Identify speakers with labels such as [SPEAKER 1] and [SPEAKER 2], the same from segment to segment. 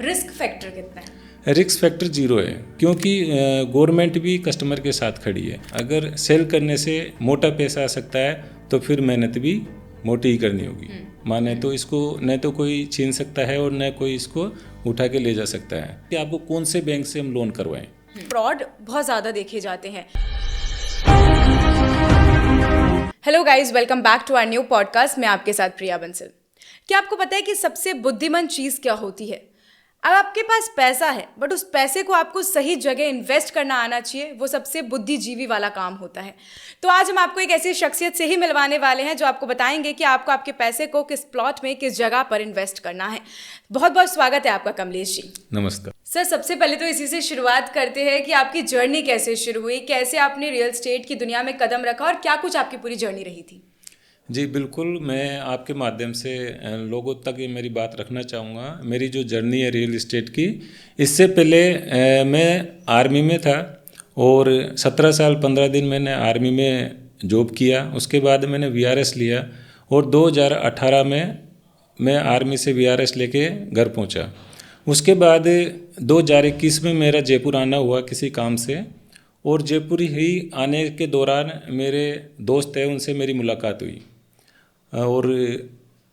[SPEAKER 1] Risk factor कितना है?
[SPEAKER 2] Risk factor zero है, क्योंकि गवर्नमेंट भी कस्टमर के साथ खड़ी है। अगर सेल करने से मोटा पैसा आ सकता है तो फिर मेहनत भी मोटी ही करनी होगी। माने तो इसको न तो कोई छीन सकता है और न कोई इसको उठा के ले जा सकता है कि आपको कौन से बैंक से हम लोन करवाएं।
[SPEAKER 1] फ्रॉड बहुत ज़्यादा देखे जाते हैं। Hello guys, welcome back to our new podcast. मैं आपके साथ प्रिया बंसल। क्या आपको पता है कि सबसे बुद्धिमान चीज़ क्या होती है? अब आपके पास पैसा है बट उस पैसे को आपको सही जगह इन्वेस्ट करना आना चाहिए। वो सबसे बुद्धिजीवी वाला काम होता है। तो आज हम आपको एक ऐसी शख्सियत से ही मिलवाने वाले हैं जो आपको बताएंगे कि आपको आपके पैसे को किस प्लॉट में किस जगह पर इन्वेस्ट करना है। बहुत बहुत स्वागत है आपका कमलेश जी।
[SPEAKER 2] नमस्कार
[SPEAKER 1] सर, सबसे पहले तो इसी से शुरुआत करते हैं कि आपकी जर्नी कैसे शुरू हुई, कैसे आपने रियल एस्टेट की दुनिया में कदम रखा और क्या कुछ आपकी पूरी जर्नी रही थी।
[SPEAKER 2] जी बिल्कुल, मैं आपके माध्यम से लोगों तक ये मेरी बात रखना चाहूँगा। मेरी जो जर्नी है रियल एस्टेट की, इससे पहले मैं आर्मी में था और 17 साल 15 दिन मैंने आर्मी में जॉब किया। उसके बाद मैंने वीआरएस लिया और 2018 में मैं आर्मी से वीआरएस लेके घर पहुंचा। उसके बाद 2021 में मेरा जयपुर आना हुआ किसी काम से, और जयपुर ही आने के दौरान मेरे दोस्त हैं उनसे मेरी मुलाकात हुई और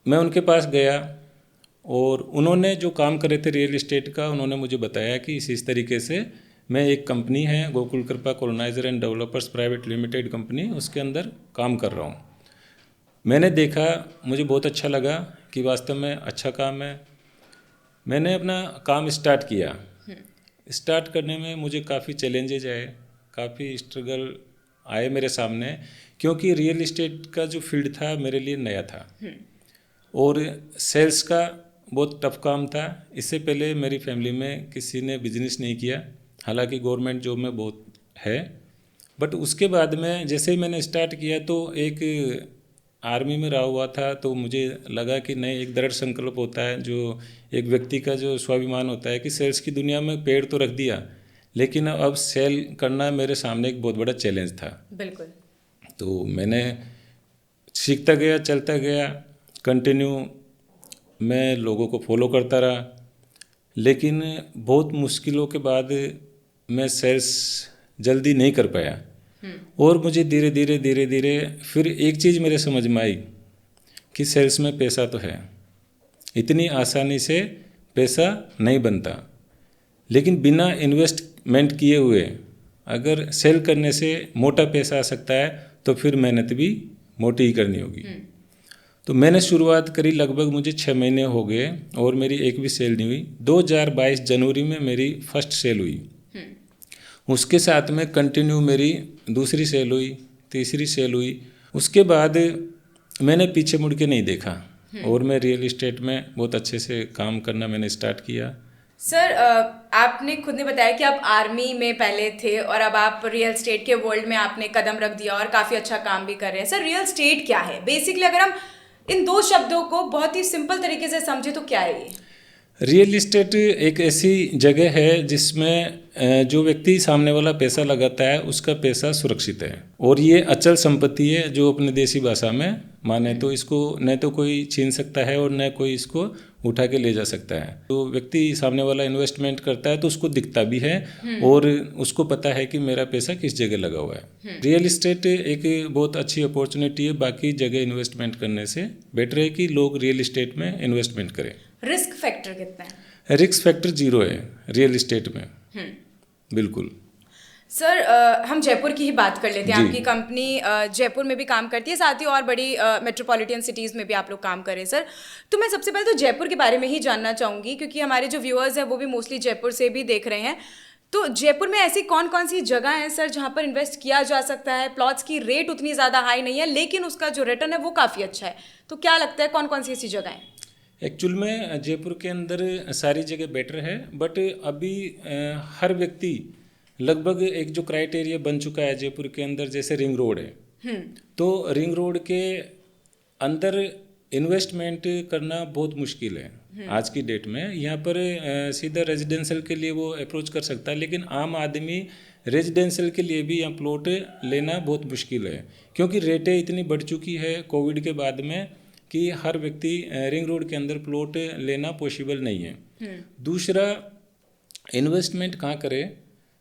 [SPEAKER 2] मैं उनके पास गया और उन्होंने जो काम करे थे रियल एस्टेट का, उन्होंने मुझे बताया कि इस तरीके से मैं एक कंपनी है गोकुल कृपा coloniser and developers private limited company, उसके अंदर काम कर रहा हूँ। मैंने देखा, मुझे बहुत अच्छा लगा कि वास्तव में अच्छा काम है। मैंने अपना काम स्टार्ट किया। स्टार्ट करने में मुझे काफ़ी चैलेंजेज आए, काफ़ी स्ट्रगल आए मेरे सामने, क्योंकि रियल एस्टेट का जो फील्ड था मेरे लिए नया था और सेल्स का बहुत टफ काम था। इससे पहले मेरी फैमिली में किसी ने बिजनेस नहीं किया, हालांकि गवर्नमेंट जॉब में बहुत है। बट उसके बाद में जैसे ही मैंने स्टार्ट किया तो एक आर्मी में रहा हुआ था, तो मुझे लगा कि नहीं, एक दृढ़ संकल्प होता है जो एक व्यक्ति का जो स्वाभिमान होता है कि सेल्स की दुनिया में पैर तो रख दिया, लेकिन अब सेल करना मेरे सामने एक बहुत बड़ा चैलेंज था।
[SPEAKER 1] बिल्कुल।
[SPEAKER 2] तो मैंने सीखता गया, चलता गया, कंटिन्यू मैं लोगों को फॉलो करता रहा, लेकिन बहुत मुश्किलों के बाद मैं सेल्स जल्दी नहीं कर पाया। और मुझे धीरे धीरे फिर एक चीज़ मेरे समझ में आई कि सेल्स में पैसा तो है, इतनी आसानी से पैसा नहीं बनता, लेकिन बिना इन्वेस्टमेंट किए हुए अगर सेल करने से मोटा पैसा आ सकता है तो फिर मेहनत भी मोटी ही करनी होगी। तो मैंने शुरुआत करी, लगभग मुझे 6 महीने हो गए और मेरी एक भी सेल नहीं हुई। 2022 जनवरी में मेरी फर्स्ट सेल हुई। उसके साथ में कंटिन्यू मेरी दूसरी सेल हुई, तीसरी सेल हुई। उसके बाद मैंने पीछे मुड़ के नहीं देखा और मैं रियल एस्टेट में बहुत अच्छे से काम करना मैंने स्टार्ट किया।
[SPEAKER 1] सर, आपने खुद ने बताया कि आप आर्मी में पहले थे और अब आप रियल एस्टेट के वर्ल्ड में आपने कदम रख दिया और काफ़ी अच्छा काम भी कर रहे हैं। सर, रियल एस्टेट क्या है बेसिकली? अगर हम इन दो शब्दों को बहुत ही सिंपल तरीके से समझे तो क्या है ये?
[SPEAKER 2] रियल एस्टेट एक ऐसी जगह है जिसमें जो व्यक्ति सामने वाला पैसा लगाता है उसका पैसा सुरक्षित है, और ये अचल संपत्ति है जो अपने देसी भाषा में माने तो इसको न तो कोई छीन सकता है और न कोई इसको उठा के ले जा सकता है। तो व्यक्ति सामने वाला इन्वेस्टमेंट करता है तो उसको दिखता भी है और उसको पता है कि मेरा पैसा किस जगह लगा हुआ है। रियल एस्टेट एक बहुत अच्छी अपॉर्चुनिटी है, बाकी जगह इन्वेस्टमेंट करने से बेटर है कि लोग रियल एस्टेट में इन्वेस्टमेंट करें।
[SPEAKER 1] रिस्क फैक्टर कितना है?
[SPEAKER 2] रिस्क फैक्टर जीरो है रियल एस्टेट में। बिल्कुल।
[SPEAKER 1] सर, हम जयपुर की ही बात कर लेते हैं। आपकी कंपनी जयपुर में भी काम करती है, साथ ही और बड़ी मेट्रोपॉलिटन सिटीज़ में भी आप लोग काम कर रहे हैं। सर, तो मैं सबसे पहले तो जयपुर के बारे में ही जानना चाहूँगी, क्योंकि हमारे जो व्यूअर्स हैं वो भी मोस्टली जयपुर से भी देख रहे हैं। तो जयपुर में ऐसी कौन कौन सी जगह हैं सर जहाँ पर इन्वेस्ट किया जा सकता है? प्लॉट्स की रेट उतनी ज़्यादा हाई नहीं है, लेकिन उसका जो रिटर्न है वो काफ़ी अच्छा है। तो क्या लगता है कौन कौन सी ऐसी जगह हैं?
[SPEAKER 2] एक्चुअल में जयपुर के अंदर सारी जगह बेटर है, बट अभी हर व्यक्ति लगभग एक जो क्राइटेरिया बन चुका है जयपुर के अंदर, जैसे रिंग रोड है, तो रिंग रोड के अंदर इन्वेस्टमेंट करना बहुत मुश्किल है आज की डेट में। यहाँ पर सीधा रेजिडेंशियल के लिए वो अप्रोच कर सकता है, लेकिन आम आदमी रेजिडेंशियल के लिए भी यहाँ प्लॉट लेना बहुत मुश्किल है, क्योंकि रेटें इतनी बढ़ चुकी है। कोविड के बाद में कि हर व्यक्ति रिंग रोड के अंदर प्लॉट लेना पॉसिबल नहीं है। दूसरा, इन्वेस्टमेंट कहाँ करे,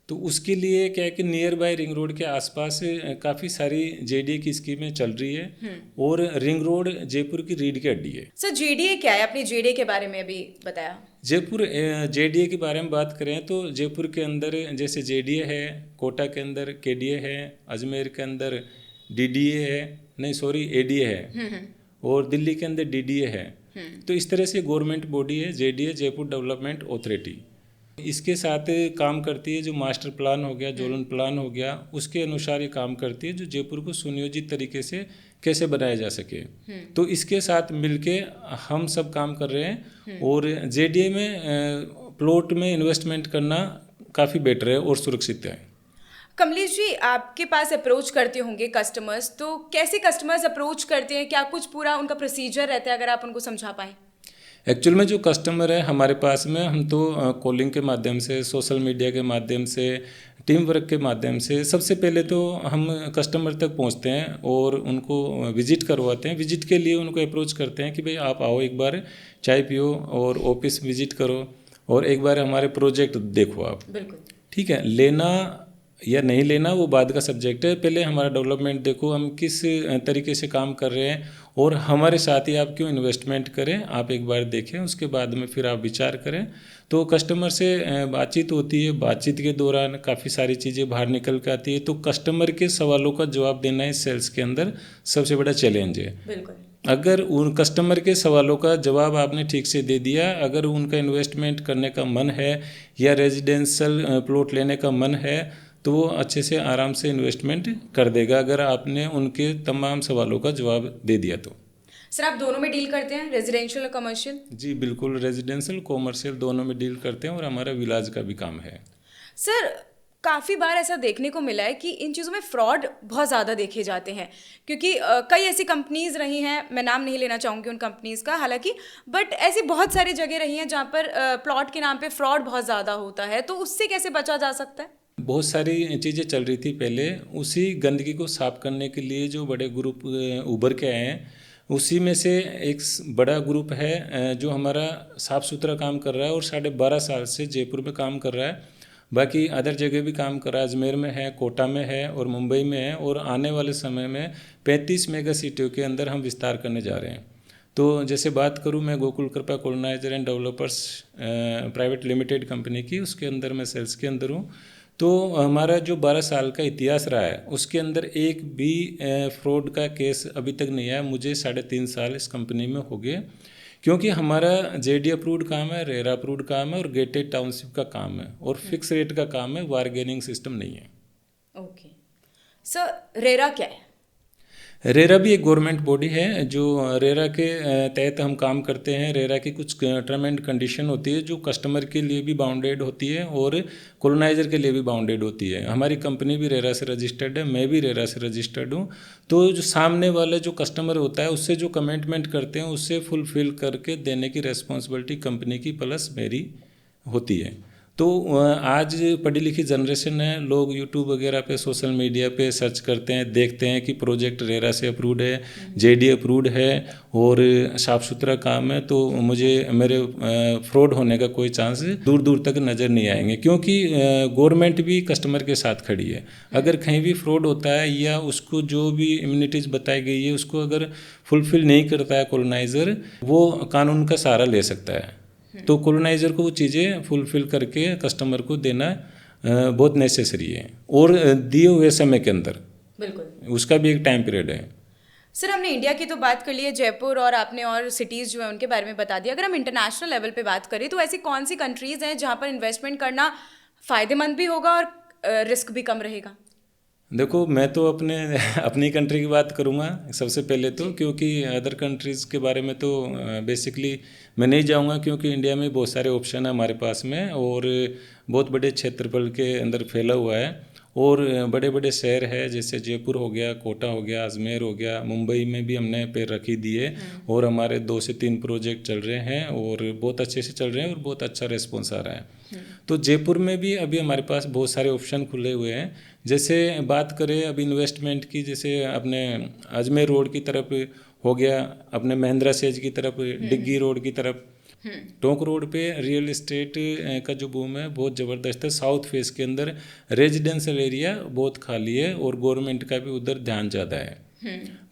[SPEAKER 2] तो उसके लिए क्या है कि नियर बाय रिंग रोड के आसपास काफ़ी सारी जेडीए की स्कीमें चल रही है और रिंग रोड जयपुर की रीढ़ की हड्डी है।
[SPEAKER 1] सर जेडीए क्या है, अपनी जेडीए के बारे में अभी बताया।
[SPEAKER 2] जयपुर जेडीए के बारे में बात करें तो जयपुर के अंदर जैसे जेडीए है, कोटा के अंदर केडीए है, अजमेर के अंदर डीडीए है, नहीं सॉरी एडीए है, और दिल्ली के अंदर डीडीए है। तो इस तरह से गवर्नमेंट बॉडी है जेडीए, जयपुर डेवलपमेंट अथॉरिटी। इसके साथ काम करती है जो मास्टर प्लान हो गया, जोन प्लान हो गया, उसके अनुसार ये काम करती है जो जयपुर को सुनियोजित तरीके से कैसे बनाया जा सके। तो इसके साथ मिलके हम सब काम कर रहे हैं और जेडीए में प्लॉट में इन्वेस्टमेंट करना काफ़ी बेटर है और सुरक्षित है।
[SPEAKER 1] कमलेश जी, आपके पास अप्रोच करते होंगे कस्टमर्स, तो कैसे कस्टमर्स अप्रोच करते हैं, क्या कुछ पूरा उनका प्रोसीजर रहता है, अगर आप उनको समझा पाएँ।
[SPEAKER 2] एक्चुअल में जो कस्टमर है हमारे पास में, हम तो कॉलिंग के माध्यम से, सोशल मीडिया के माध्यम से, टीम वर्क के माध्यम से सबसे पहले तो हम कस्टमर तक पहुंचते हैं और उनको विजिट करवाते हैं। विजिट के लिए उनको अप्रोच करते हैं कि भाई आप आओ, एक बार चाय पियो और ऑफिस विजिट करो और एक बार हमारे प्रोजेक्ट देखो आप।
[SPEAKER 1] बिल्कुल
[SPEAKER 2] ठीक है, लेना या नहीं लेना वो बाद का सब्जेक्ट है, पहले हमारा डेवलपमेंट देखो, हम किस तरीके से काम कर रहे हैं और हमारे साथ ही आप क्यों इन्वेस्टमेंट करें, आप एक बार देखें, उसके बाद में फिर आप विचार करें। तो कस्टमर से बातचीत होती है, बातचीत के दौरान काफ़ी सारी चीज़ें बाहर निकल के आती है। तो कस्टमर के सवालों का जवाब देना इस सेल्स के अंदर सबसे बड़ा चैलेंज है।
[SPEAKER 1] बिल्कुल।
[SPEAKER 2] अगर उन कस्टमर के सवालों का जवाब आपने ठीक से दे दिया, अगर उनका इन्वेस्टमेंट करने का मन है या रेजिडेंशियल प्लॉट लेने का मन है, तो वो अच्छे से आराम से इन्वेस्टमेंट कर देगा अगर आपने उनके तमाम सवालों का जवाब दे दिया तो।
[SPEAKER 1] सर आप दोनों में डील करते हैं, रेजिडेंशियल और कमर्शियल?
[SPEAKER 2] जी बिल्कुल, रेजिडेंशियल कॉमर्शियल दोनों में डील करते हैं और हमारा विलाज का भी काम है।
[SPEAKER 1] सर काफ़ी बार ऐसा देखने को मिला है कि इन चीज़ों में फ्रॉड बहुत ज़्यादा देखे जाते हैं, क्योंकि कई ऐसी कंपनीज़ रही हैं, मैं नाम नहीं लेना चाहूँगी उन कंपनीज़ का हालांकि, बट ऐसी बहुत सारी जगह रही हैं जहाँ पर प्लॉट के नाम पे फ्रॉड बहुत ज़्यादा होता है, तो उससे कैसे बचा जा सकता है?
[SPEAKER 2] बहुत सारी चीज़ें चल रही थी पहले, उसी गंदगी को साफ करने के लिए जो बड़े ग्रुप उभर के आए हैं, उसी में से एक बड़ा ग्रुप है जो हमारा साफ़ सुथरा काम कर रहा है और 12.5 साल से जयपुर में काम कर रहा है। बाकी अदर जगह भी काम कर रहा है, अजमेर में है, कोटा में है और मुंबई में है, और आने वाले समय में 35 मेगा सिटियों के अंदर हम विस्तार करने जा रहे हैं। तो जैसे बात करूं मैं गोकुल कृपा coloniser and developers private limited company की, उसके अंदर मैं सेल्स के अंदर हूं। तो हमारा जो 12 साल का इतिहास रहा है उसके अंदर एक भी फ्रॉड का केस अभी तक नहीं आया। मुझे 3.5 साल इस कंपनी में हो गए, क्योंकि हमारा जेडी अप्रूव्ड काम है, रेरा अप्रूव्ड काम है और गेटेड टाउनशिप का काम है और फिक्स रेट का काम है, बारगेनिंग सिस्टम नहीं है।
[SPEAKER 1] ओके सर, रेरा क्या है?
[SPEAKER 2] रेरा भी एक गवर्नमेंट बॉडी है जो रेरा के तहत हम काम करते हैं। रेरा की कुछ टर्म एंड कंडीशन होती है जो कस्टमर के लिए भी बाउंडेड होती है और कॉलोनाइजर के लिए भी बाउंडेड होती है। हमारी कंपनी भी रेरा से रजिस्टर्ड है, मैं भी रेरा से रजिस्टर्ड हूँ। तो जो सामने वाला जो कस्टमर होता है उससे जो कमिटमेंट करते हैं उससे फुलफिल करके देने की रिस्पॉन्सिबिलिटी कंपनी की प्लस मेरी होती है। तो आज पढ़ी लिखी जनरेशन है, लोग यूट्यूब वगैरह पे, सोशल मीडिया पे सर्च करते हैं, देखते हैं कि प्रोजेक्ट रेरा से अप्रूव्ड है, जेडी अप्रूव्ड है और साफ़ सुथरा काम है, तो मुझे मेरे फ्रॉड होने का कोई चांस दूर दूर तक नज़र नहीं आएंगे, क्योंकि गवर्नमेंट भी कस्टमर के साथ खड़ी है। अगर कहीं भी फ्रॉड होता है या उसको जो भी इम्यूनिटीज़ बताई गई है उसको अगर फुलफिल नहीं करता है कॉलोनाइजर, वो कानून का सहारा ले सकता है। तो कॉलोनाइजर को वो चीज़ें फुलफिल करके कस्टमर को देना बहुत नेसेसरी है और दिए हुए समय के अंदर।
[SPEAKER 1] बिल्कुल,
[SPEAKER 2] उसका भी एक टाइम पीरियड है।
[SPEAKER 1] सर हमने इंडिया की तो बात कर ली है, जयपुर और आपने और सिटीज़ जो है उनके बारे में बता दिया। अगर हम इंटरनेशनल लेवल पे बात करें तो ऐसी कौन सी कंट्रीज़ हैं जहाँ पर इन्वेस्टमेंट करना फ़ायदेमंद भी होगा और रिस्क भी कम रहेगा?
[SPEAKER 2] देखो, मैं तो अपनी कंट्री की बात करूँगा सबसे पहले तो, क्योंकि अदर कंट्रीज़ के बारे में तो बेसिकली मैं नहीं जाऊँगा, क्योंकि इंडिया में बहुत सारे ऑप्शन है हमारे पास में और बहुत बड़े क्षेत्रफल के अंदर फैला हुआ है और बड़े बड़े शहर है, जैसे जयपुर हो गया, कोटा हो गया, अजमेर हो गया, मुंबई में भी हमने पैर रखी दिए और हमारे 2 से 3 प्रोजेक्ट चल रहे हैं और बहुत अच्छे से चल रहे हैं और बहुत अच्छा रिस्पॉन्स आ रहा है। तो जयपुर में भी अभी हमारे पास बहुत सारे ऑप्शन खुले हुए हैं। जैसे बात करें अभी इन्वेस्टमेंट की, जैसे अपने अजमेर रोड की तरफ हो गया अपने महिंद्रा सेज की तरफ, डिग्गी रोड की तरफ। टोंक रोड पे रियल एस्टेट का जो बूम है बहुत ज़बरदस्त है। साउथ फेस के अंदर रेजिडेंशियल एरिया बहुत खाली है और गवर्नमेंट का भी उधर ध्यान ज़्यादा है।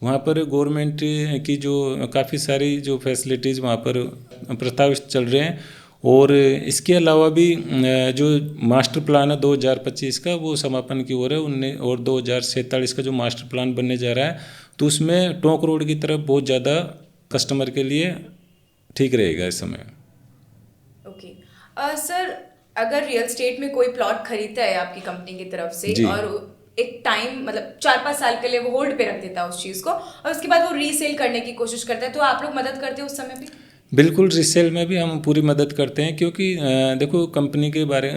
[SPEAKER 2] वहाँ पर गवर्नमेंट की जो काफ़ी सारी जो फैसिलिटीज़ वहाँ पर प्रस्तावित चल रहे हैं। और इसके अलावा भी जो मास्टर प्लान है 2025 का वो समापन की ओर है। और 2047 का जो मास्टर प्लान बनने जा रहा है तो उसमें टोंक रोड की तरफ बहुत ज़्यादा कस्टमर के लिए ठीक रहेगा इस समय।
[SPEAKER 1] ओके सर, अगर रियल स्टेट में कोई प्लॉट खरीदता है आपकी कंपनी की तरफ से और एक टाइम मतलब 4-5 साल के लिए वो होल्ड पे रख देता है उस चीज़ को और उसके बाद वो रीसेल करने की कोशिश करता है, तो आप लोग मदद करते हो उस समय भी?
[SPEAKER 2] बिल्कुल, रीसेल में भी हम पूरी मदद करते हैं, क्योंकि देखो कंपनी के बारे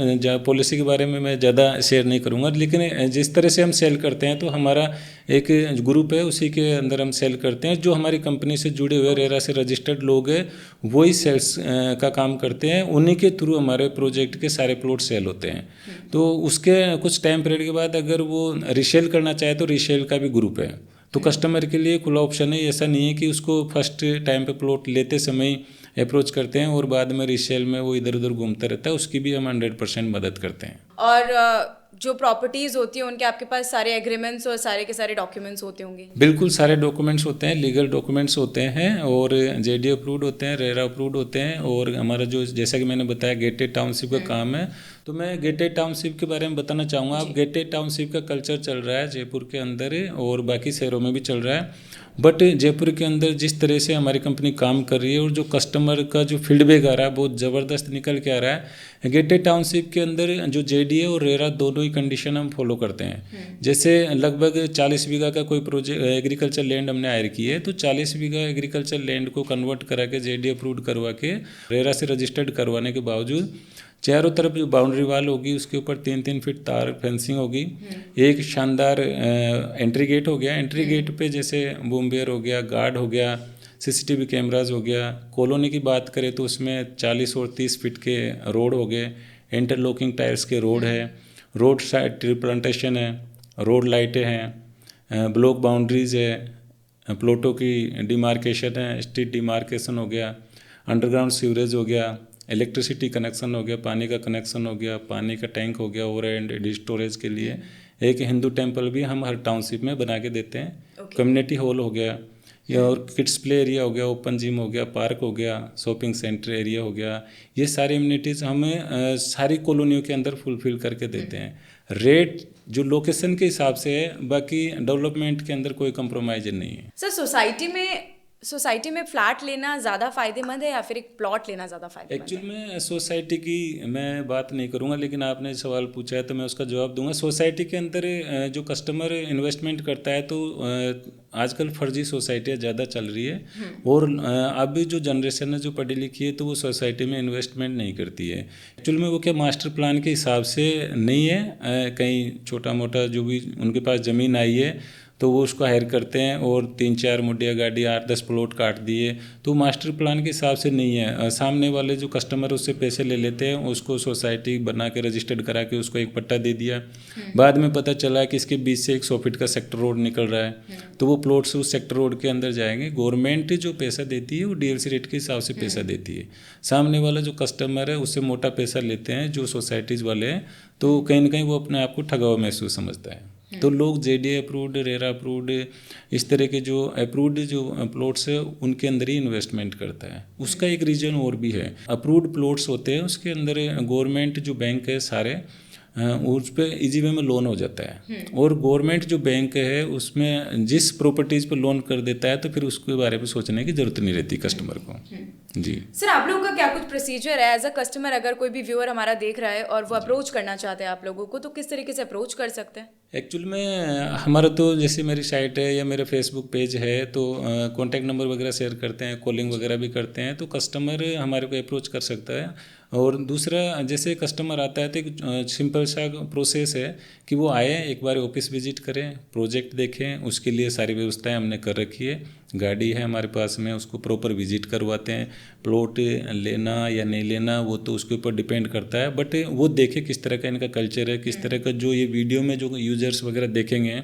[SPEAKER 2] पॉलिसी के बारे में मैं ज़्यादा शेयर नहीं करूँगा, लेकिन जिस तरह से हम सेल करते हैं तो हमारा एक ग्रुप है उसी के अंदर हम सेल करते हैं। जो हमारी कंपनी से जुड़े हुए रेरा से रजिस्टर्ड लोग हैं वही सेल्स का काम करते हैं, उन्हीं के थ्रू हमारे प्रोजेक्ट के सारे प्लॉट सेल होते हैं। तो उसके कुछ टाइम पीरियड के बाद अगर वो रीसेल करना चाहे तो रीसेल का भी ग्रुप है, तो कस्टमर के लिए खुला ऑप्शन है। ऐसा नहीं है कि उसको फर्स्ट टाइम पे प्लॉट लेते समय अप्रोच करते हैं और बाद में रीसेल में वो इधर उधर घूमता रहता है, उसकी भी हम 100% मदद करते हैं।
[SPEAKER 1] और जो प्रॉपर्टीज़ होती हैं उनके आपके पास सारे एग्रीमेंट्स और सारे के सारे डॉक्यूमेंट्स होते होंगे?
[SPEAKER 2] बिल्कुल, सारे डॉक्यूमेंट्स होते हैं, लीगल डॉक्यूमेंट्स होते हैं और जेडी अप्रूव्ड होते हैं, रेरा अप्रूव्ड होते हैं। और हमारा जो जैसा कि मैंने बताया गेटेड टाउनशिप का काम है, तो मैं गेटेड टाउनशिप के बारे में बताना चाहूँगा। अब गेटेड टाउनशिप का कल्चर चल रहा है जयपुर के अंदर और बाकी शहरों में भी चल रहा है, बट जयपुर के अंदर जिस तरह से हमारी कंपनी काम कर रही है और जो कस्टमर का जो फीडबैक आ रहा है बहुत ज़बरदस्त निकल के आ रहा है। गेटेड टाउनशिप के अंदर जो जेडी है और रेरा दोनों ही कंडीशन हम फॉलो करते हैं। जैसे लगभग 40 बीघा का कोई प्रोजेक्ट एग्रीकल्चर लैंड हमने हायर की है, तो 40 बीघा एग्रीकल्चर लैंड को कन्वर्ट करा के जेडी अप्रूव्ड करवा के रेरा से रजिस्टर्ड करवाने के बावजूद चारों तरफ जो बाउंड्री वाल होगी उसके ऊपर 3-3 फीट तार फेंसिंग होगी, एक शानदार एंट्री गेट हो गया। एंट्री गेट पे जैसे बूमबेयर हो गया, गार्ड हो गया, सीसीटीवी कैमराज हो गया। कॉलोनी की बात करें तो उसमें 40 और 30 फीट के रोड हो गए, इंटरलॉकिंग टायर्स के रोड है, रोड साइड ट्री प्लांटेशन है, रोड लाइटें हैं, ब्लॉक बाउंड्रीज है, प्लॉटों की डिमार्केशन है, स्ट्रीट डिमार्केशन हो गया, अंडरग्राउंड सीवरेज हो गया, इलेक्ट्रिसिटी कनेक्शन हो गया, पानी का कनेक्शन हो गया, पानी का टैंक हो गया ओवर एंड स्टोरेज के लिए। एक हिंदू टेम्पल भी हम हर टाउनशिप में बना के देते हैं। कम्युनिटी हॉल हो गया या और किड्स प्ले एरिया हो गया, ओपन जिम हो गया, पार्क हो गया, शॉपिंग सेंटर एरिया हो गया। ये सारी इम्यूनिटीज़ हमें सारी कॉलोनियों के अंदर फुलफिल करके देते हैं। रेट जो लोकेशन के हिसाब से है, बाकी डेवलपमेंट के अंदर कोई कंप्रोमाइज नहीं है।
[SPEAKER 1] सर, सोसाइटी में फ्लैट लेना ज़्यादा फायदेमंद है या फिर एक प्लॉट लेना ज़्यादा फायदेमंद है?
[SPEAKER 2] एक्चुअल में सोसाइटी की मैं बात नहीं करूंगा, लेकिन आपने सवाल पूछा है तो मैं उसका जवाब दूंगा। सोसाइटी के अंदर जो कस्टमर इन्वेस्टमेंट करता है तो आजकल फर्जी सोसाइटियाँ ज़्यादा चल रही है और अभी जो जनरेशन है जो पढ़ी लिखी है तो वो सोसाइटी में इन्वेस्टमेंट नहीं करती है। एक्चुअल में वो क्या मास्टर प्लान के हिसाब से नहीं है, कहीं छोटा मोटा जो भी उनके पास ज़मीन आई है तो वो उसको हायर करते हैं और 3-4 मुंडिया गाड़ी 8-10 प्लॉट काट दिए, तो मास्टर प्लान के हिसाब से नहीं है। सामने वाले जो कस्टमर उससे पैसे ले लेते हैं, उसको सोसाइटी बना के रजिस्टर्ड करा के उसको एक पट्टा दे दिया। बाद में पता चला कि इसके बीच से 100 फीट का सेक्टर रोड निकल रहा है, तो वो प्लॉट्स उस सेक्टर रोड के अंदर जाएंगे। गवर्नमेंट जो पैसा देती है वो डीएलसी रेट के हिसाब से पैसा देती है। सामने वाला जो कस्टमर है उससे मोटा पैसा लेते हैं जो सोसाइटीज़ वाले हैं, तो कहीं ना कहीं वो अपने आप को ठगा हुआ महसूस समझता है। तो लोग जेडी अप्रूव्ड, रेरा अप्रूव्ड, इस तरह के जो अप्रूव्ड जो प्लॉट्स है उनके अंदर ही इन्वेस्टमेंट करता है। उसका एक रीजन और भी है, अप्रूव्ड प्लॉट्स होते हैं उसके अंदर गवर्नमेंट जो बैंक है सारे उस पर ईजी वे में लोन हो जाता है, और गवर्नमेंट जो बैंक है उसमें जिस प्रॉपर्टीज़ पर लोन कर देता है तो फिर उसके बारे में सोचने की ज़रूरत नहीं रहती कस्टमर को। जी
[SPEAKER 1] सर, आप लोगों का क्या कुछ प्रोसीजर है एज अ कस्टमर? अगर कोई भी व्यूअर हमारा देख रहा है और वो अप्रोच करना चाहते हैं आप लोगों को, तो किस तरीके से अप्रोच कर सकते हैं?
[SPEAKER 2] एक्चुअल में हमारा तो जैसे मेरी साइट है या मेरा फेसबुक पेज है तो कॉन्टैक्ट नंबर वगैरह शेयर करते हैं, कॉलिंग वगैरह भी करते हैं, तो कस्टमर हमारे को अप्रोच कर सकता है। और दूसरा, जैसे कस्टमर आता है तो एक सिंपल सा प्रोसेस है कि वो आए, एक बार ऑफिस विजिट करें, प्रोजेक्ट देखें, उसके लिए सारी व्यवस्थाएं हमने कर रखी है। गाड़ी है हमारे पास में, उसको प्रॉपर विजिट करवाते हैं। प्लॉट लेना या नहीं लेना वो तो उसके ऊपर डिपेंड करता है, बट वो देखे किस तरह का इनका कल्चर है, किस तरह का जो ये वीडियो में जो यूजर्स वगैरह देखेंगे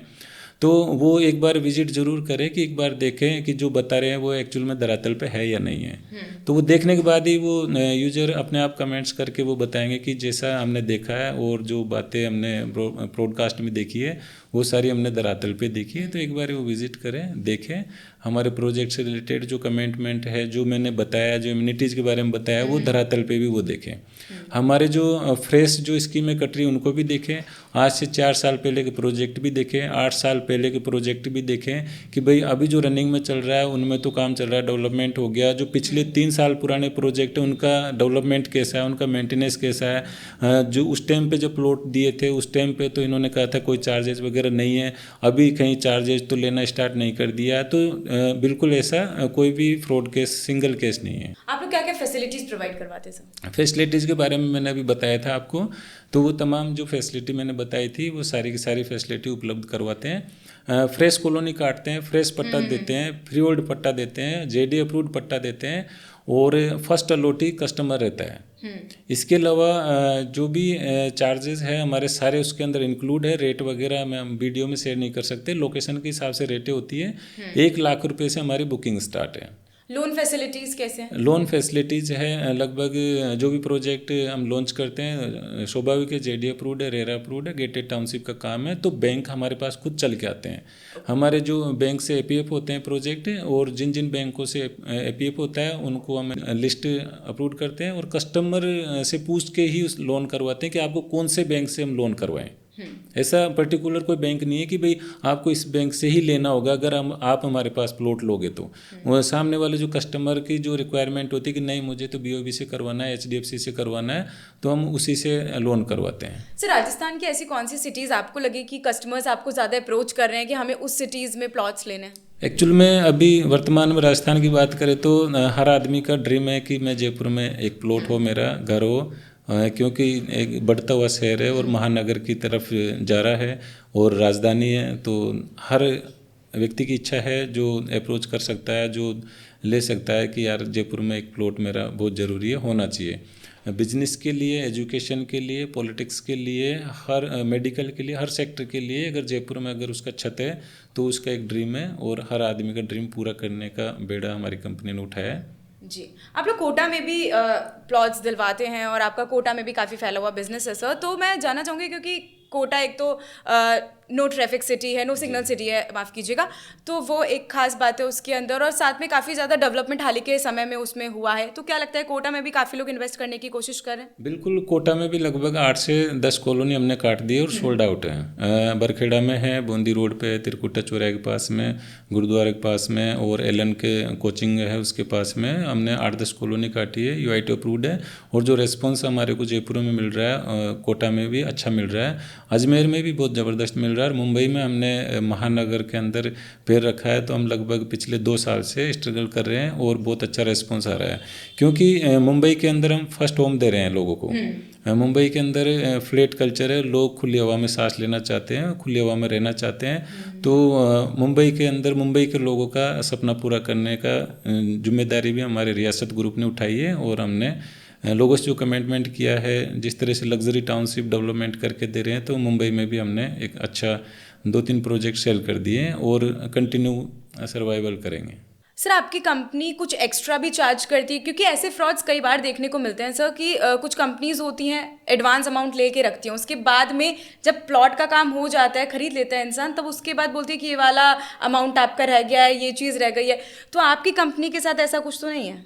[SPEAKER 2] तो वो एक बार विजिट जरूर करें कि एक बार देखें कि जो बता रहे हैं वो एक्चुअल में धरातल पे है या नहीं है। तो वो देखने के बाद ही वो यूजर अपने आप कमेंट्स करके वो बताएंगे कि जैसा हमने देखा है और जो बातें हमने ब्रॉडकास्ट में देखी है वो सारी हमने धरातल पे देखी है। तो एक बार वो विजिट करें, देखें हमारे प्रोजेक्ट से रिलेटेड जो कमेंटमेंट है, जो मैंने बताया, जो इम्यूनिटीज़ के बारे में बताया, वो धरातल पे भी वो देखें। हमारे जो फ्रेश जो स्कीमें कट रही उनको भी देखें, आज से 4 साल पहले के प्रोजेक्ट भी देखें, 8 साल पहले के प्रोजेक्ट भी देखें कि भाई अभी जो रनिंग में चल रहा है उनमें तो काम चल रहा है, डेवलपमेंट हो गया। जो पिछले 3 साल पुराने प्रोजेक्ट है उनका डेवलपमेंट कैसा है, उनका मेंटेनेंस कैसा है। जो उस टाइम पे जो प्लॉट दिए थे उस टाइम पे तो इन्होंने कहा था कोई चार्जेस वगैरह नहीं है, अभी कहीं चार्जेस तो लेना स्टार्ट नहीं कर दिया। तो बिल्कुल ऐसा कोई भी फ्रॉड केस, सिंगल केस नहीं है।
[SPEAKER 1] आप लोग क्या क्या फैसिलिटीज़ प्रोवाइड करवाते हैं सर?
[SPEAKER 2] फैसिलिटीज़ के बारे में मैंने अभी बताया था आपको, तो वो तमाम जो फैसिलिटी मैंने बताई थी वो सारी की सारी फैसिलिटी उपलब्ध करवाते हैं। फ्रेश कॉलोनी काटते हैं, फ्रेश पट्टा देते हैं, फ्री होल्ड पट्टा देते हैं, जेडी अप्रूव्ड पट्टा देते हैं और फर्स्ट अलॉटी कस्टमर रहता है। इसके अलावा जो भी चार्जेस है हमारे सारे उसके अंदर इंक्लूड है। रेट वगैरह में हम वीडियो में शेयर नहीं कर सकते, लोकेशन के हिसाब से रेटें होती है। 1 लाख रुपए से हमारी बुकिंग स्टार्ट है।
[SPEAKER 1] लोन फैसिलिटीज़ कैसे हैं?
[SPEAKER 2] लोन फैसिलिटीज़ है लगभग जो भी प्रोजेक्ट हम लॉन्च करते हैं स्वाभाविक है, जेडी अप्रूव्ड है, रेरा अप्रूव्ड है, गेटेड टाउनशिप का काम है, तो बैंक हमारे पास खुद चल के आते हैं। हमारे जो बैंक से एपीएफ होते हैं प्रोजेक्ट, और जिन जिन बैंकों से एपीएफ होता है उनको हम लिस्ट अप्रूव करते हैं और कस्टमर से पूछ के ही उस लोन करवाते हैं कि आपको कौन से बैंक से हम लोन करवाएं। ऐसा पर्टिकुलर कोई बैंक नहीं है कि भाई आपको इस बैंक से ही लेना होगा अगर आप हमारे पास प्लॉट लोगे तो। वो सामने वाले जो कस्टमर की जो रिक्वायरमेंट होती है कि नहीं मुझे तो बीओबी से करवाना है, एचडीएफसी से करवाना है, तो हम उसी से लोन करवाते हैं।
[SPEAKER 1] सर राजस्थान की ऐसी कौन सी सिटीज़ आपको लगे कि कस्टमर्स आपको ज़्यादा अप्रोच कर रहे हैं कि हमें उस सिटीज़ में प्लॉट्स लेने हैं?
[SPEAKER 2] एक्चुअल में अभी वर्तमान में राजस्थान की बात करें तो हर आदमी का ड्रीम है कि मैं जयपुर में एक प्लॉट हो, मेरा घर हो, क्योंकि एक बढ़ता हुआ शहर है और महानगर की तरफ जा रहा है और राजधानी है। तो हर व्यक्ति की इच्छा है जो अप्रोच कर सकता है, जो ले सकता है कि यार जयपुर में एक प्लॉट मेरा बहुत ज़रूरी है, होना चाहिए। बिजनेस के लिए, एजुकेशन के लिए, पॉलिटिक्स के लिए, हर मेडिकल के लिए, हर सेक्टर के लिए अगर जयपुर में अगर उसका छत है तो उसका एक ड्रीम है और हर आदमी का ड्रीम पूरा करने का बेड़ा हमारी कंपनी ने उठाया है।
[SPEAKER 1] जी, आप लोग कोटा में भी प्लॉट्स दिलवाते हैं और आपका कोटा में भी काफ़ी फैला हुआ बिजनेस है सर, तो मैं जानना चाहूँगी क्योंकि कोटा एक तो नो ट्रैफिक सिटी है, नो सिग्नल सिटी है, माफ़ कीजिएगा, तो वो एक खास बात है उसके अंदर, और साथ में काफ़ी ज़्यादा डेवलपमेंट हाल ही के समय में उसमें हुआ है। तो क्या लगता है कोटा में भी काफ़ी लोग इन्वेस्ट करने की कोशिश कर रहे हैं?
[SPEAKER 2] बिल्कुल, कोटा में भी लगभग 8 से 10 कॉलोनी हमने काट दी और सोल्ड आउट है। बरखेड़ा में है, बूंदी रोड पे, तिरकुटा चौराहे के पास में, गुरुद्वारे के पास में, और एलन के कोचिंग है उसके पास में हमने 8-10 कॉलोनी काटी है। यूआईटी अप्रूव्ड है और जो रेस्पॉन्स हमारे को जयपुर में मिल रहा है, कोटा में भी अच्छा मिल रहा है, अजमेर में भी बहुत ज़बरदस्त मिल रहा है, और मुंबई में हमने महानगर के अंदर पैर रखा है। तो हम लगभग पिछले 2 साल से स्ट्रगल कर रहे हैं और बहुत अच्छा रेस्पॉन्स आ रहा है, क्योंकि मुंबई के अंदर हम फर्स्ट होम दे रहे हैं लोगों को। मुंबई के अंदर फ्लैट कल्चर है, लोग खुली हवा में सांस लेना चाहते हैं, खुली हवा में रहना चाहते हैं। तो मुंबई के अंदर मुंबई के लोगों का सपना पूरा करने का जिम्मेदारी भी हमारे रियासत ग्रुप ने उठाई है, और हमने लोगों से जो कमिटमेंट किया है, जिस तरह से लग्जरी टाउनशिप डेवलपमेंट करके दे रहे हैं, तो मुंबई में भी हमने एक अच्छा 2-3 प्रोजेक्ट सेल कर दिए हैं और कंटिन्यू सर्वाइवल करेंगे।
[SPEAKER 1] सर आपकी कंपनी कुछ एक्स्ट्रा भी चार्ज करती है, क्योंकि ऐसे फ्रॉड्स कई बार देखने को मिलते हैं सर कि कुछ कंपनीज होती हैं एडवांस अमाउंट लेके रखती हैं, उसके बाद में जब प्लॉट का काम हो जाता है, खरीद लेता है इंसान, तब उसके बाद बोलती है कि ये वाला अमाउंट आपका रह गया है, ये चीज़ रह गई है। तो आपकी कंपनी के साथ ऐसा कुछ तो नहीं है?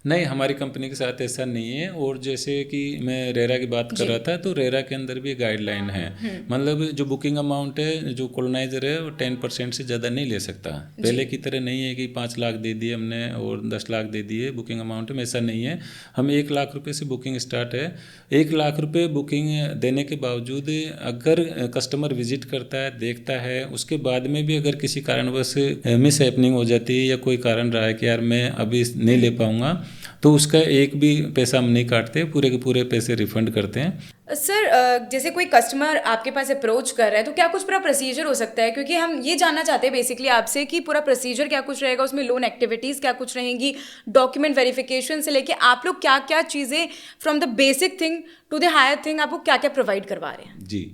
[SPEAKER 2] नहीं, हमारी कंपनी के साथ ऐसा नहीं है। और जैसे कि मैं रेरा की बात कर रहा था, तो रेरा के अंदर भी गाइडलाइन है, मतलब जो बुकिंग अमाउंट है, जो कॉलोनाइजर है वो 10% से ज़्यादा नहीं ले सकता। पहले की तरह नहीं है कि 5 लाख दे दिए हमने और 10 लाख दे दिए बुकिंग अमाउंट में, ऐसा नहीं है। हम 1 लाख रुपये से बुकिंग स्टार्ट है। 1 लाख रुपये बुकिंग देने के बावजूद अगर कस्टमर विजिट करता है, देखता है, उसके बाद में भी अगर किसी कारणवश मिस हैपनिंग हो जाती है या कोई कारण रहा है कि यार मैं अभी नहीं ले पाऊँगा, तो उसका एक भी पैसा हम नहीं काटते, पूरे के पूरे पैसे रिफंड करते हैं।
[SPEAKER 1] सर जैसे कोई कस्टमर आपके पास अप्रोच कर रहा है, तो क्या कुछ पूरा प्रोसीजर हो सकता है? क्योंकि हम ये जानना चाहते हैं बेसिकली आपसे कि पूरा प्रोसीजर क्या कुछ रहेगा, उसमें लोन एक्टिविटीज़ क्या कुछ रहेंगी, डॉक्यूमेंट वेरिफिकेशन से लेके आप लोग क्या क्या चीज़ें from the basic thing to the higher thing आपको क्या क्या प्रोवाइड करवा रहे हैं?
[SPEAKER 2] जी,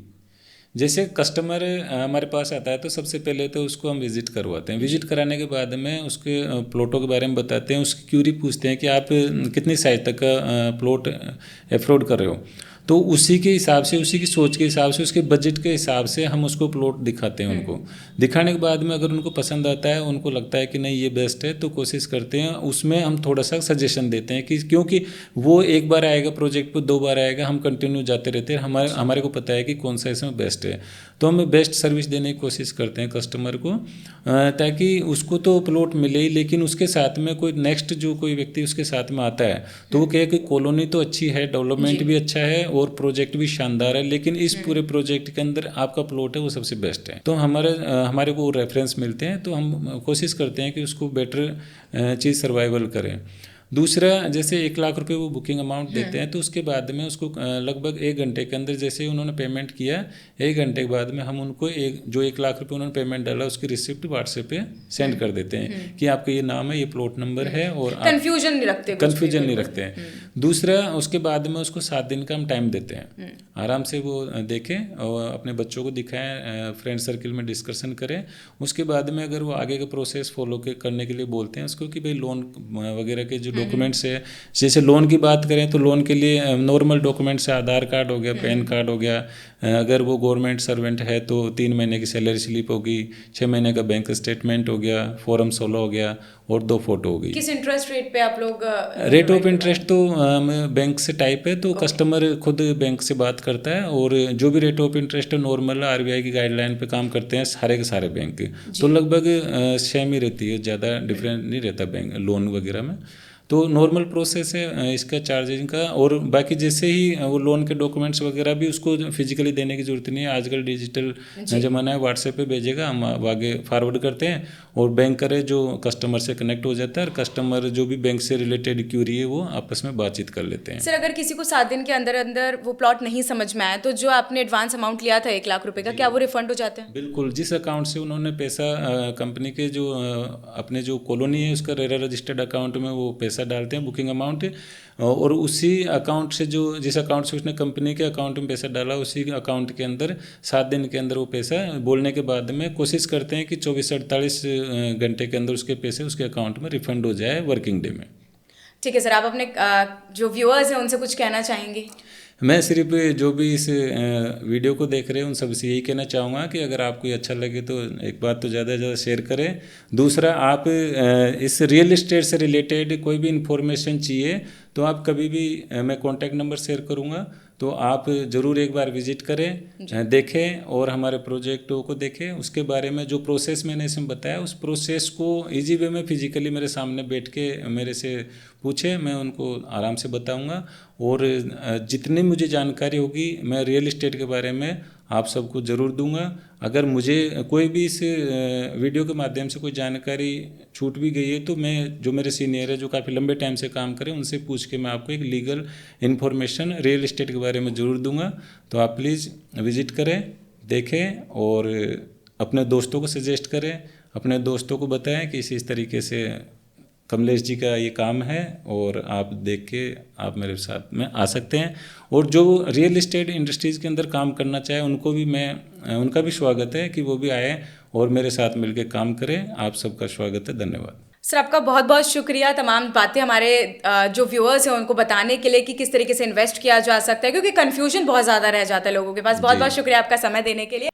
[SPEAKER 2] जैसे कस्टमर हमारे पास आता है तो सबसे पहले तो उसको हम विजिट करवाते हैं। विजिट कराने के बाद में उसके प्लॉटों के बारे में बताते हैं, उसकी क्यूरी पूछते हैं कि आप कितनी साइज तक का प्लॉट अफोर्ड कर रहे हो। तो उसी के हिसाब से, उसी की सोच के हिसाब से, उसके बजट के हिसाब से हम उसको प्लॉट दिखाते हैं। उनको दिखाने के बाद में अगर उनको पसंद आता है, उनको लगता है कि नहीं ये बेस्ट है, तो कोशिश करते हैं उसमें हम थोड़ा सा सजेशन देते हैं कि क्योंकि वो एक बार आएगा प्रोजेक्ट पर, 2 बार आएगा, हम कंटिन्यू जाते रहते हैं, हमारे को पता है कि कौन सा इसमें बेस्ट है। तो हम बेस्ट सर्विस देने की कोशिश करते हैं कस्टमर को, ताकि उसको तो प्लॉट मिले ही, लेकिन उसके साथ में कोई नेक्स्ट जो कोई व्यक्ति उसके साथ में आता है तो वो कहे कि कॉलोनी तो अच्छी है, डेवलपमेंट भी अच्छा है और प्रोजेक्ट भी शानदार है, लेकिन इस पूरे प्रोजेक्ट के अंदर आपका प्लॉट है वो सबसे बेस्ट है। तो हमारे को रेफरेंस मिलते हैं, तो हम कोशिश करते हैं कि उसको बेटर चीज़ सर्वाइवल करें। दूसरा, जैसे 1 लाख रुपए वो बुकिंग अमाउंट देते हैं, तो उसके बाद में उसको लगभग 1 घंटे के अंदर, जैसे उन्होंने पेमेंट किया, 1 घंटे के बाद में हम उनको जो 1 लाख रुपए उन्होंने पेमेंट डाला उसकी रिसिप्ट व्हाट्सएप पे सेंड कर देते हैं कि आपका ये नाम है, ये प्लॉट नंबर है, और
[SPEAKER 1] कंफ्यूजन नहीं रखते
[SPEAKER 2] हैं। दूसरा, उसके बाद में उसको 7 दिन का हम टाइम देते हैं, आराम से वो देखें और अपने बच्चों को दिखाएं, फ्रेंड सर्किल में डिस्कशन करें। उसके बाद में अगर वो आगे का प्रोसेस फॉलो करने के लिए बोलते हैं उसको कि भाई लोन वगैरह के जो डॉक्यूमेंट्स है, जैसे लोन की बात करें तो लोन के लिए नॉर्मल डॉक्यूमेंट्स है, आधार कार्ड हो गया, पैन कार्ड हो गया, अगर वो गवर्नमेंट सर्वेंट है तो 3 महीने की सैलरी स्लिप होगी, 6 महीने का बैंक स्टेटमेंट हो गया, फॉर्म 16 हो गया और 2 फोटो हो गई।
[SPEAKER 1] किस इंटरेस्ट रेट पे आप लोग?
[SPEAKER 2] रेट ऑफ इंटरेस्ट तो बैंक से टाइप है, तो कस्टमर खुद बैंक से बात करता है, और जो भी रेट ऑफ इंटरेस्ट है नॉर्मल आरबीआई की गाइडलाइन पे काम करते हैं सारे के सारे बैंक, तो लगभग सेम ही रहती है, ज़्यादा डिफरेंट नहीं रहता बैंक लोन वगैरह में। तो नॉर्मल प्रोसेस है इसका चार्जिंग का। और बाकी जैसे ही वो लोन के डॉक्यूमेंट्स वगैरह भी उसको फिजिकली देने की जरूरत नहीं है, आजकल डिजिटल ज़माना है, व्हाट्सएप पे भेजेगा, हम आगे फॉरवर्ड करते हैं और बैंक करे जो कस्टमर से कनेक्ट हो जाता है, और कस्टमर जो भी बैंक से रिलेटेड क्यूरी है वो आपस में बातचीत कर लेते हैं।
[SPEAKER 1] सर, अगर किसी को 7 दिन के अंदर अंदर वो प्लॉट नहीं समझ में आया, तो जो आपने एडवांस अमाउंट लिया था 1 लाख रुपए का, क्या वो रिफंड हो जाता है?
[SPEAKER 2] बिल्कुल, जिस अकाउंट से उन्होंने पैसा कंपनी के जो अपने जो कॉलोनी है उसका रेरा रजिस्टर्ड अकाउंट में वो पैसा डालते हैं बुकिंग अमाउंट, और उसी अकाउंट से जिस अकाउंट से उसने कंपनी के अकाउंट में पैसा डाला, उसी अकाउंट के अंदर 7 दिन के अंदर वो पैसा बोलने के बाद में कोशिश करते हैं कि 24 से 48 घंटे के अंदर उसके पैसे उसके अकाउंट में रिफंड हो जाए वर्किंग डे में।
[SPEAKER 1] ठीक है सर, आप अपने जो व्यूअर्स हैं उनसे कुछ कहना चाहेंगे?
[SPEAKER 2] मैं सिर्फ जो भी इस वीडियो को देख रहे हैं उन सबसे यही कहना चाहूँगा कि अगर आपको ये अच्छा लगे तो एक बात तो ज़्यादा से ज़्यादा शेयर करें। दूसरा, आप इस रियल इस्टेट से रिलेटेड कोई भी इंफॉर्मेशन चाहिए तो आप कभी भी, मैं कॉन्टैक्ट नंबर शेयर करूँगा, तो आप ज़रूर एक बार विजिट करें, देखें और हमारे प्रोजेक्टों को देखें। उसके बारे में जो प्रोसेस मैंने इसमें बताया, उस प्रोसेस को ईजी वे में फिजिकली मेरे सामने बैठ के मेरे से पूछे, मैं उनको आराम से बताऊंगा। और जितनी मुझे जानकारी होगी मैं रियल इस्टेट के बारे में आप सबको ज़रूर दूंगा। अगर मुझे कोई भी इस वीडियो के माध्यम से कोई जानकारी छूट भी गई है तो मैं, जो मेरे सीनियर है जो काफ़ी लंबे टाइम से काम करें, उनसे पूछ के मैं आपको एक लीगल इन्फॉर्मेशन रियल इस्टेट के बारे में ज़रूर दूंगा। तो आप प्लीज़ विज़िट करें, देखें और अपने दोस्तों को सजेस्ट करें, अपने दोस्तों को बताएं कि इस तरीके से कमलेश जी का ये काम है और आप देख के आप मेरे साथ में आ सकते हैं। और जो रियल इस्टेट इंडस्ट्रीज़ के अंदर काम करना चाहे उनको भी उनका भी स्वागत है कि वो भी आए और मेरे साथ मिलकर काम करें। आप सबका स्वागत है, धन्यवाद।
[SPEAKER 1] सर, आपका बहुत बहुत शुक्रिया तमाम बातें हमारे जो व्यूअर्स हैं उनको बताने के लिए कि किस तरीके से इन्वेस्ट किया जा सकता है, क्योंकि कन्फ्यूजन बहुत ज़्यादा रह जाता है लोगों के पास। बहुत बहुत शुक्रिया आपका समय देने के लिए।